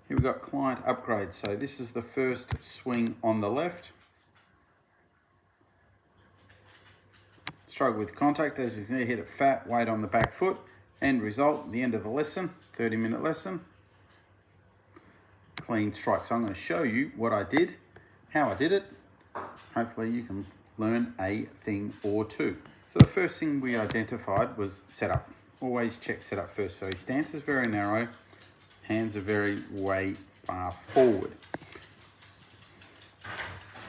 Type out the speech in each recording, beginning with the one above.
Here we've got client upgrade. So this is the first swing on the left. Struggle with contact as he's near hit it fat, weight on the back foot. End result, the end of the lesson, 30-minute lesson. Clean strike. So I'm going to show you what I did, how I did it. Hopefully you can learn a thing or two. So the first thing we identified was setup. Always check setup first. So his stance is very narrow, hands are very way far forward.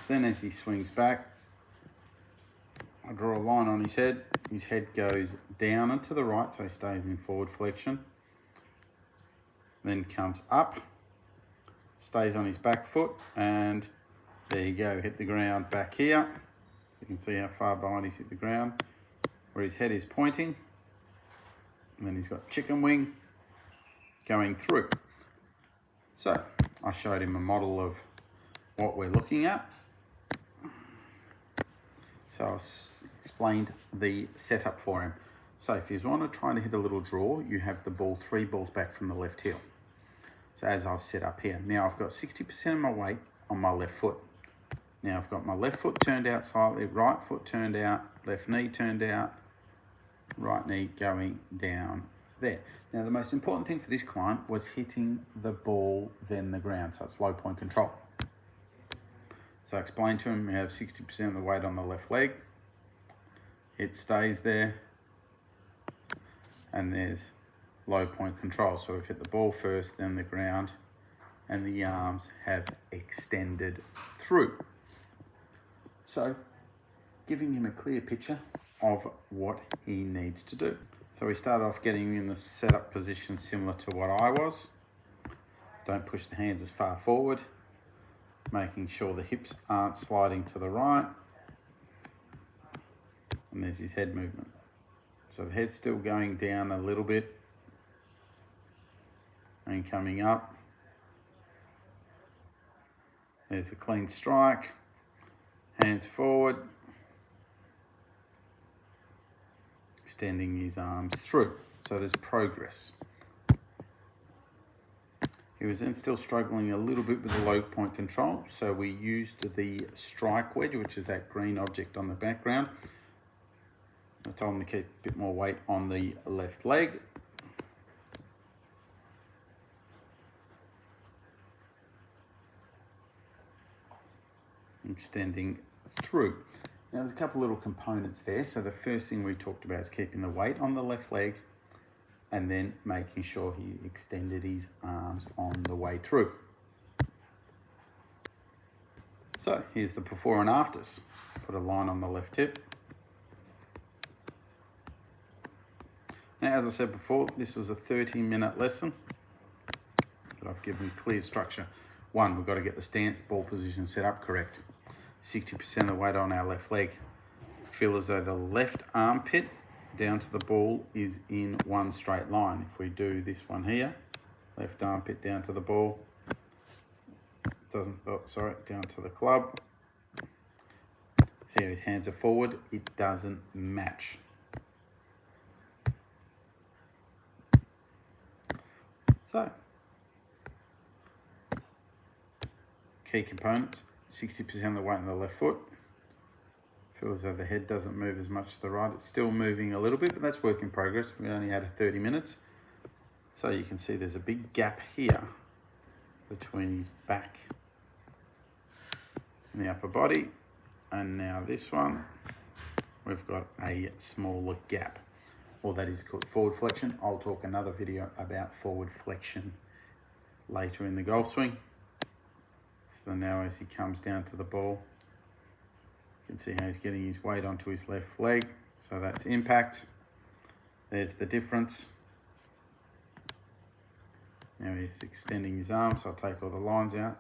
Then as he swings back, I draw a line on his head. His head goes down and to the right, so he stays in forward flexion. Then comes up, stays on his back foot, and there you go, hit the ground back here. So you can see how far behind he's hit the ground, where his head is pointing. And then he's got chicken wing going through. So I showed him a model of what we're looking at. So I explained the setup for him. So if you want to try to hit a little draw, you have the ball 3 balls back from the left heel. So as I've set up here. Now I've got 60% of my weight on my left foot. Now I've got my left foot turned out slightly, right foot turned out, left knee turned out, right knee going down there. Now the most important thing for this client was hitting the ball, then the ground. So it's low point control. So I explained to him, we have 60% of the weight on the left leg. It stays there. And there's low point control. So we've hit the ball first, then the ground, and the arms have extended through. So giving him a clear picture of what he needs to do. So we started off getting him in the setup position similar to what I was. Don't push the hands as far forward. Making sure the hips aren't sliding to the right. And there's his head movement. So the head's still going down a little bit and coming up. There's the clean strike. Hands forward. Extending his arms through. So there's progress. He was then still struggling a little bit with the low point control, so we used the strike wedge, which is that green object on the background. I told him to keep a bit more weight on the left leg. Extending through. Now there's a couple little components there. So the first thing we talked about is keeping the weight on the left leg, and then making sure he extended his arms on the way through. So here's the before and afters. Put a line on the left hip. Now, as I said before, this was a 30-minute lesson, but I've given clear structure. 1, we've got to get the stance, ball position set up correct. 60% of the weight on our left leg. Feel as though the left armpit down to the ball is in one straight line. If we do this one here, left armpit down to the ball, down to the club. See how his hands are forward? It doesn't match. So, key components, 60% of the weight on the left foot. Feel as though the head doesn't move as much to the right. It's still moving a little bit, but that's work in progress. We only had 30 minutes. So you can see there's a big gap here between his back and the upper body. And now this one, we've got a smaller gap. Well, that is called forward flexion. I'll talk another video about forward flexion later in the golf swing. So now as he comes down to the ball, you can see how he's getting his weight onto his left leg. So that's impact. There's the difference. Now he's extending his arms, so I'll take all the lines out.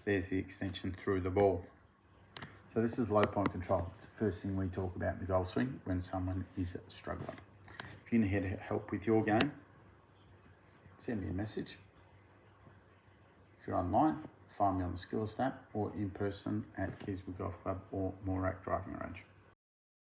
There's the extension through the ball. So this is low point control. It's the first thing we talk about in the golf swing when someone is struggling. If you need help with your game, send me a message. If you're online, find me on the Skillest app or in person at Keyswood Golf Club or Moorac Driving Range.